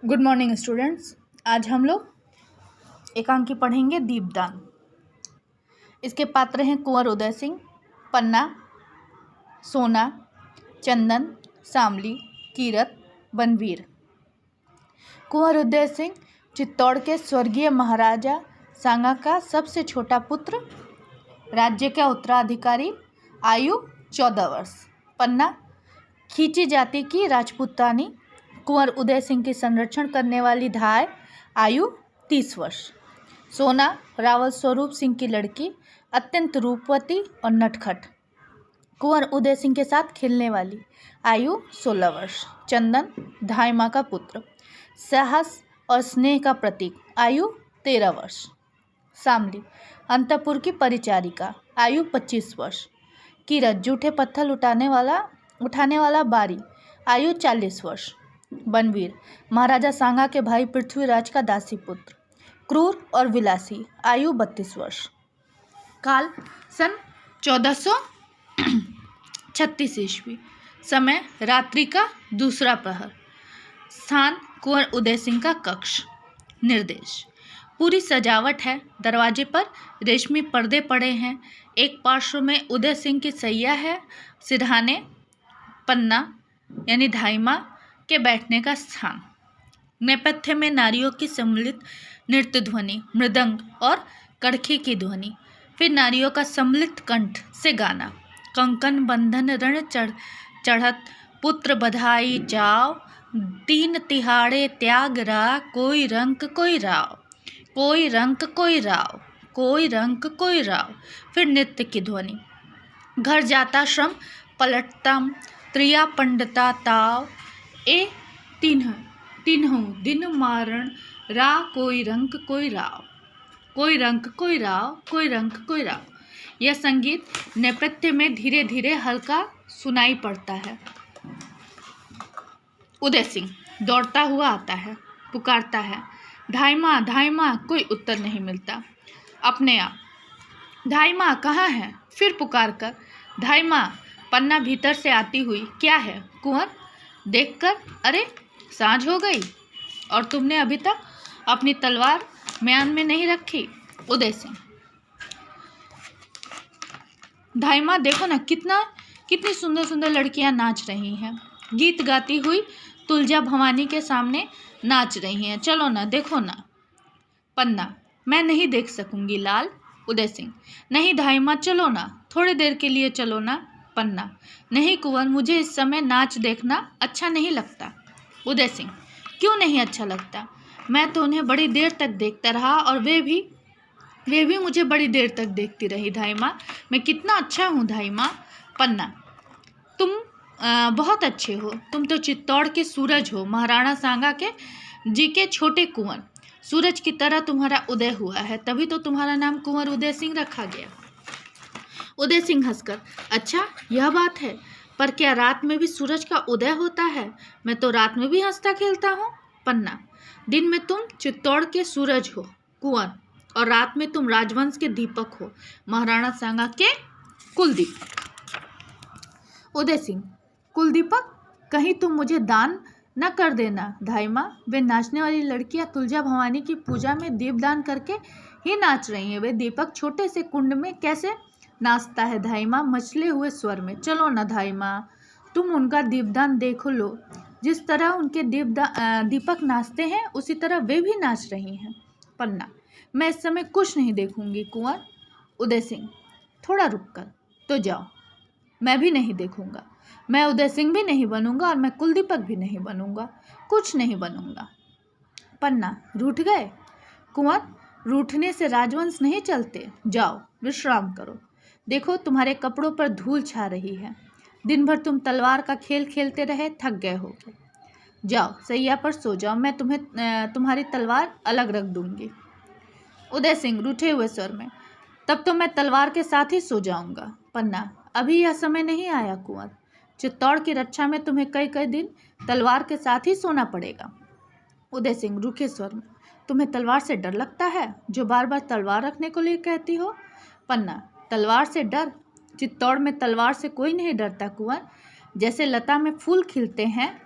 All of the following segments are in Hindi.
Good morning students. आज हम लोग एकांकी पढ़ेंगे दीपदान। इसके पात्र हैं कुंवर उदय सिंह, पन्ना, सोना, चंदन, शामली, कीरत, बनवीर। कुंवर उदय सिंह चित्तौड़ के स्वर्गीय महाराजा सांगा का सबसे छोटा पुत्र, राज्य का उत्तराधिकारी, आयु 14 वर्ष। पन्ना खींची जाति की राजपूतानी कुंवर उदय सिंह की संरक्षण करने वाली धाय, आयु 30 वर्ष। सोना रावल स्वरूप सिंह की लड़की, अत्यंत रूपवती और नटखट, कुंवर उदय सिंह के साथ खेलने वाली, आयु 16 वर्ष। चंदन धाय माँ का पुत्र, साहस और स्नेह का प्रतीक, आयु 13 वर्ष। शामली अंतपुर की परिचारिका, आयु 25 वर्ष। कीरत जूठे पत्थर उठाने वाला बारी, आयु 40 वर्ष। बनवीर महाराजा सांगा के भाई पृथ्वीराज का दासी पुत्र, क्रूर और विलासी, आयु 32 वर्ष। काल सन 1436 ईस्वी। समय रात्रि का दूसरा प्रहर। स्थान कुंवर उदय सिंह का कक्ष। निर्देश पूरी सजावट है। दरवाजे पर रेशमी पर्दे पड़े हैं। एक पार्श्व में उदय सिंह की सैया है। सिरहाने पन्ना यानी धाइमा के बैठने का स्थान। नेपथ्य में नारियों की सम्मिलित नृत्य ध्वनि, मृदंग और कड़खी की ध्वनि, फिर नारियों का सम्मिलित कंठ से गाना। कंकन बंधन रण चढ़त, पुत्र बधाई जाओ, 3 तिहाड़े त्याग रा, कोई रंक कोई राव, कोई रंक कोई राव, कोई रंक कोई राव। फिर नृत्य की ध्वनि। घर जाता श्रम पलटतम, त्रिया पंडता ताव, ए तिन्हु दिन मारण रा, कोई रंक कोई राव, कोई रंक कोई राव, कोई रंक कोई राव। यह संगीत नेपथ्य में धीरे धीरे हल्का सुनाई पड़ता है। उदय सिंह दौड़ता हुआ आता है, पुकारता है, धाइमा धाइमा। कोई उत्तर नहीं मिलता। अपने आप, धाइमा कहाँ है? फिर पुकार कर, धाइमा। पन्ना भीतर से आती हुई, क्या है कुंवर? देखकर, अरे सांझ हो गई और तुमने अभी तक अपनी तलवार म्यान में नहीं रखी। उदय सिंह, धाइमा देखो ना, कितनी सुंदर सुंदर लड़कियां नाच रही हैं, गीत गाती हुई तुलजा भवानी के सामने नाच रही हैं। चलो ना, देखो ना। पन्ना, मैं नहीं देख सकूंगी लाल। उदय सिंह, नहीं धाइमा, चलो ना, थोड़ी देर के लिए चलो ना। पन्ना, नहीं कुंवर, मुझे इस समय नाच देखना अच्छा नहीं लगता। उदय सिंह, क्यों नहीं अच्छा लगता? मैं तो उन्हें बड़ी देर तक देखता रहा और वे भी मुझे बड़ी देर तक देखती रही। धाइमा, मैं कितना अच्छा हूँ धाइमा। पन्ना, तुम बहुत अच्छे हो। तुम तो चित्तौड़ के सूरज हो, महाराणा सांगा के जी के छोटे कुंवर। सूरज की तरह तुम्हारा उदय हुआ है, तभी तो तुम्हारा नाम कुंवर उदय सिंह रखा गया। उदय सिंह हंसकर, अच्छा यह बात है, पर क्या रात में भी सूरज का उदय होता है? मैं तो रात में भी हंसता खेलता हूँ। पन्ना, दिन में तुम चित्तौड़ के सूरज हो कुंवर, और रात में तुम राजवंश के दीपक हो, महाराणा सांगा के कुलदीपक। उदय सिंह, कुलदीपक? कहीं तुम मुझे दान न कर देना धाइमा। वे नाचने वाली लड़कियां तुलजा भवानी की पूजा में दीपदान करके ही नाच रही हैं। वे दीपक छोटे से कुंड में कैसे नाचता है धाइमा, मचले हुए स्वर में। चलो ना धाइमा, तुम उनका दीपदान देखो लो। जिस तरह उनके दीपक नाचते हैं, उसी तरह वे भी नाच रही हैं। पन्ना, मैं इस समय कुछ नहीं देखूंगी कुंवर। उदय सिंह, थोड़ा रुककर तो जाओ। मैं भी नहीं देखूंगा। मैं उदय सिंह भी नहीं बनूंगा और मैं कुलदीपक भी नहीं बनूंगा, कुछ नहीं बनूंगा। पन्ना, रूठ गए? कुंवर, रूठने से राजवंश नहीं चलते। जाओ विश्राम करो। देखो तुम्हारे कपड़ों पर धूल छा रही है। दिन भर तुम तलवार का खेल खेलते रहे, थक गए होगे। जाओ सैया पर सो जाओ, मैं तुम्हारी तलवार अलग रख दूंगी। उदय सिंह रूठे हुए स्वर में, तब तो मैं तलवार के साथ ही सो जाऊंगा। पन्ना, अभी यह समय नहीं आया कुंवर। चित्तौड़ की रक्षा में तुम्हें कई दिन तलवार के साथ ही सोना पड़ेगा। उदय सिंह रूखे स्वर में, तुम्हें तलवार से डर लगता है, जो बार बार तलवार रखने को लिए कहती हो? पन्ना, तलवार से डर? चित्तौड़ में तलवार से कोई नहीं डरता कुंवर। जैसे लता में फूल खिलते हैं,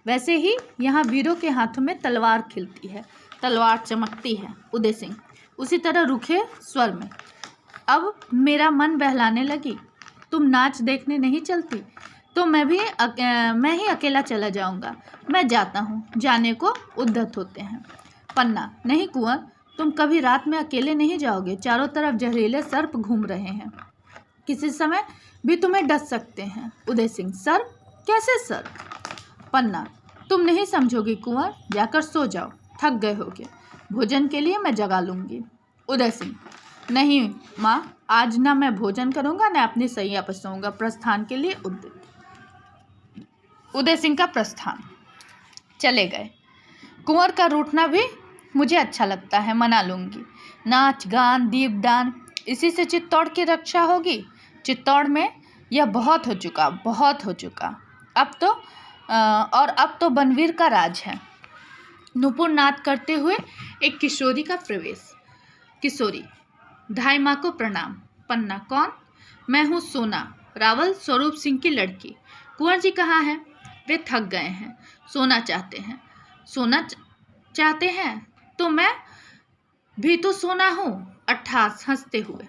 वैसे ही यहाँ वीरों के हाथों में तलवार खिलती है, तलवार चमकती है। उदय सिंह उसी तरह रुखे स्वर में, अब मेरा मन बहलाने लगी। तुम नाच देखने नहीं चलती तो मैं ही अकेला चला जाऊंगा। मैं जाता हूँ। जाने को उद्यत होते हैं। पन्ना, नहीं कुंवर, तुम कभी रात में अकेले नहीं जाओगे। चारों तरफ जहरीले सर्प घूम रहे हैं, किसी समय भी तुम्हें डस सकते हैं। उदय सिंह, सर्प? कैसे सर्प? पन्ना, तुम नहीं समझोगी कुंवर, जाकर सो जाओ, थक गए होगे। भोजन के लिए मैं जगा लूंगी। उदय सिंह, नहीं माँ, आज ना मैं भोजन करूंगा ना अपनी सैया पर सोऊंगा। प्रस्थान के लिए उदय सिंह का प्रस्थान। चले गए। कुंवर का रूठना भी मुझे अच्छा लगता है, मना लूंगी। नाच गान दीपदान, इसी से चित्तौड़ की रक्षा होगी। चित्तौड़ में यह बहुत हो चुका, बहुत हो चुका। अब तो बनवीर का राज है। नुपुर नाद करते हुए एक किशोरी का प्रवेश। किशोरी, धाई माँ को प्रणाम। पन्ना, कौन? मैं हूँ सोना, रावल स्वरूप सिंह की लड़की। कुंवर जी कहाँ हैं? वे थक गए हैं, सोना चाहते हैं। सोना चाहते हैं तो मैं भी तो सोना हूँ, अट्ठास हंसते हुए।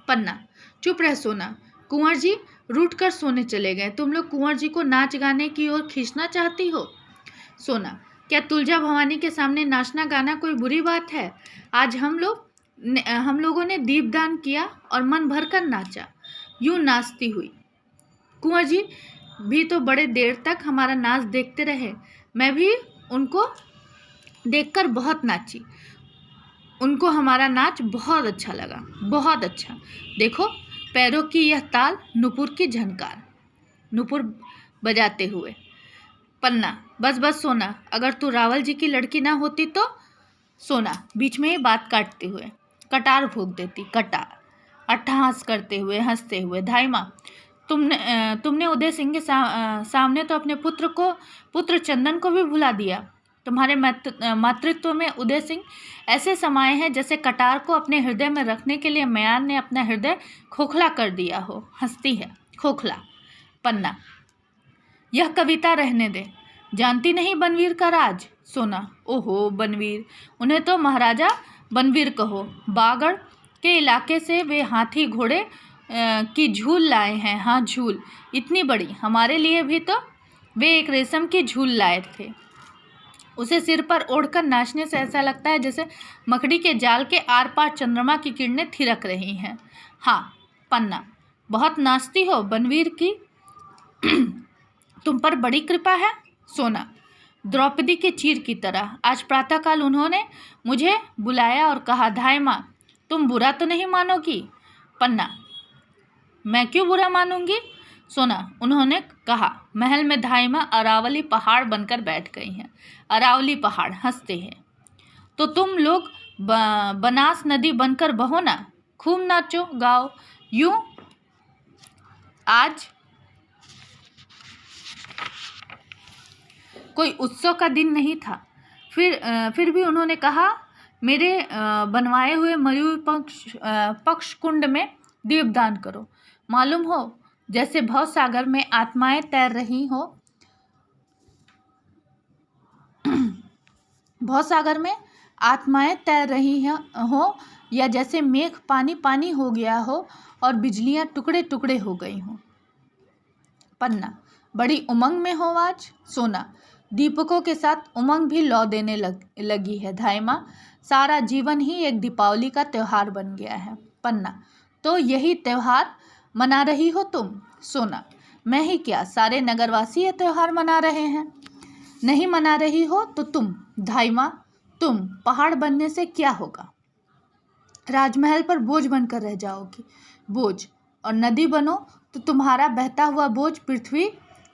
पन्ना, चुप रह सोना, कुंवर जी रूठ कर सोने चले गए। तुम लोग कुंवर जी को नाच गाने की ओर खींचना चाहती हो। सोना, क्या तुलजा भवानी के सामने नाचना गाना कोई बुरी बात है? आज हम लोगों ने दीपदान किया और मन भरकर नाचा। यूं नाचती हुई कुंवर जी भी तो बड़े देर तक हमारा नाच देखते रहे। मैं भी उनको देखकर बहुत नाची। उनको हमारा नाच बहुत अच्छा लगा, बहुत अच्छा। देखो पैरों की यह ताल, नुपुर की झनकार। नुपुर बजाते हुए। पन्ना, बस बस सोना, अगर तू रावल जी की लड़की ना होती तो। सोना बीच में ही बात काटते हुए, कटार फूंक देती। कटार अट्टहास करते हुए, हंसते हुए। धाई माँ, तुमने उदय सिंह के सामने तो अपने पुत्र चंदन को भी भुला दिया। तुम्हारे मातृत्व में उदय सिंह ऐसे समाये हैं जैसे कटार को अपने हृदय में रखने के लिए म्यान ने अपना हृदय खोखला कर दिया हो। हंसती है। खोखला। पन्ना, यह कविता रहने दे। जानती नहीं बनवीर का राज? सोना, ओहो बनवीर, उन्हें तो महाराजा बनवीर कहो। बागड़ के इलाके से वे हाथी घोड़े की झूल लाए हैं। हाँ, झूल इतनी बड़ी। हमारे लिए भी तो वे एक रेशम की झूल लाए थे। उसे सिर पर ओढ़कर नाचने से ऐसा लगता है जैसे मकड़ी के जाल के आर पार चंद्रमा की किरणें थिरक रही हैं। हाँ। पन्ना, बहुत नाचती हो बनवीर की तुम पर बड़ी कृपा है। सोना, द्रौपदी के चीर की तरह। आज प्रातःकाल उन्होंने मुझे बुलाया और कहा, धाई माँ तुम बुरा तो नहीं मानोगी? पन्ना, मैं क्यों बुरा मानूंगी? सोना, उन्होंने कहा, महल में धाई माँ अरावली पहाड़ बनकर बैठ गई हैं। अरावली पहाड़। हंसते हैं। तो तुम लोग बनास नदी बनकर बहो ना, खूब नाचो गाओ। यूं आज कोई उत्सव का दिन नहीं था। फिर भी उन्होंने कहा, मेरे बनवाए हुए मयूर पक्ष कुंड में दीपदान करो। मालूम हो जैसे भव सागर में आत्माएं तैर रही हो। भव सागर में आत्माएं तैर रही हो, या जैसे मेघ पानी पानी हो गया हो और बिजलियां टुकड़े टुकड़े हो गई हो। पन्ना, बड़ी उमंग में हो आज। सोना, दीपकों के साथ उमंग भी लौ देने लगी है धाई माँ। सारा जीवन ही एक दीपावली का त्यौहार बन गया है। पन्ना, तो यही त्यौहार मना रही हो तुम? सोना, मैं ही क्या, सारे नगरवासी ये त्यौहार मना रहे हैं। नहीं मना रही हो तो तुम धाई माँ, तुम पहाड़ बनने से क्या होगा? राजमहल पर बोझ बनकर रह जाओगी। बोझ? और नदी बनो तो तुम्हारा बहता हुआ बोझ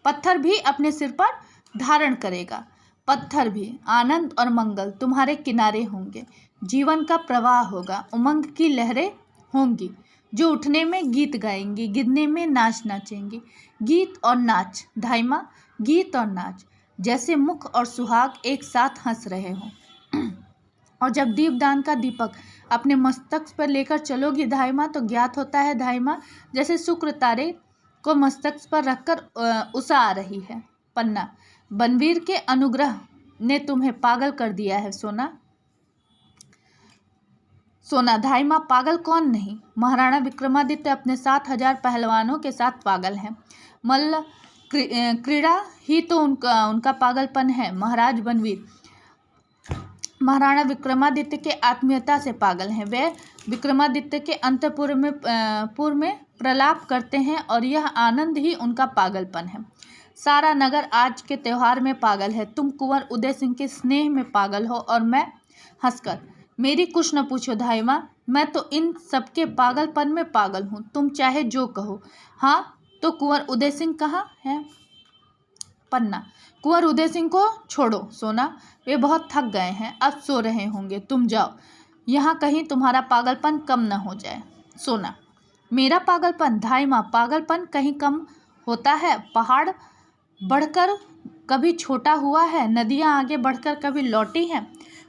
पत्थर भी अपने सिर पर धारण करेगा। पत्थर भी आनंद और मंगल तुम्हारे किनारे होंगे। जीवन का प्रवाह होगा। उमंग की लहरें होंगी जो उठने में गीत गाएंगी, गिरने में नाच नाचेंगी। गीत और नाच धाई माँ, गीत और नाच, जैसे मुख और सुहाग एक साथ हंस रहे हों। और जब दीपदान का दीपक अपने मस्तक पर लेकर चलोगी धाई माँ, तो ज्ञात होता है धाई माँ, जैसे शुक्र तारे को मस्तक पर रखकर उषा आ रही है। पन्ना, बनवीर के अनुग्रह ने तुम्हें पागल कर दिया है सोना। सोना, धाई माँ पागल कौन नहीं। महाराणा विक्रमादित्य अपने 7,000 पहलवानों के साथ पागल हैं। मल्ल क्रीड़ा ही तो उनका पागलपन है। महाराज बनवीर महाराणा विक्रमादित्य के आत्मीयता से पागल हैं। वे विक्रमादित्य के अंतपुर में प्रलाप करते हैं और यह आनंद ही उनका पागलपन है। सारा नगर आज के त्योहार में पागल है। तुम कुंवर उदय सिंह के स्नेह में पागल हो और मैं हंसकर। मेरी कुछ न पूछो धाई माँ, मैं तो इन सबके पागलपन में पागल हूँ। तुम चाहे जो कहो। हाँ तो कुंवर उदय सिंह कहाँ है। पन्ना, कुंवर उदय सिंह को छोड़ो सोना, वे बहुत थक गए हैं, अब सो रहे होंगे। तुम जाओ, यहाँ कहीं तुम्हारा पागलपन कम न हो जाए। सोना, मेरा पागलपन। धाई माँ, पागलपन कहीं कम होता है। पहाड़ बढ़कर कभी छोटा हुआ है, नदियाँ आगे बढ़कर कभी लौटी हैं,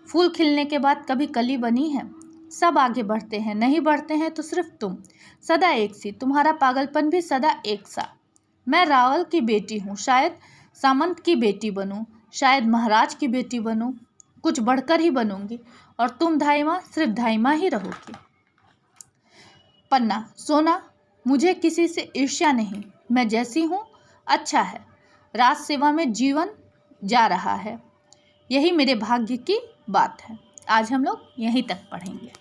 फूल खिलने के बाद कभी कली बनी है। सब आगे बढ़ते हैं, नहीं बढ़ते हैं तो सिर्फ तुम, सदा एक सी। तुम्हारा पागलपन भी सदा एक सा। मैं रावल की बेटी हूँ, शायद सामंत की बेटी बनूँ, शायद महाराज की बेटी बनूँ, कुछ बढ़कर ही बनूंगी। और तुम धाई माँ सिर्फ धाई माँ ही रहोगी। पन्ना, सोना, मुझे किसी से ईर्ष्या नहीं, मैं जैसी हूँ अच्छा है। राज सेवा में जीवन जा रहा है, यही मेरे भाग्य की बात है। आज हम लोग यहीं तक पढ़ेंगे।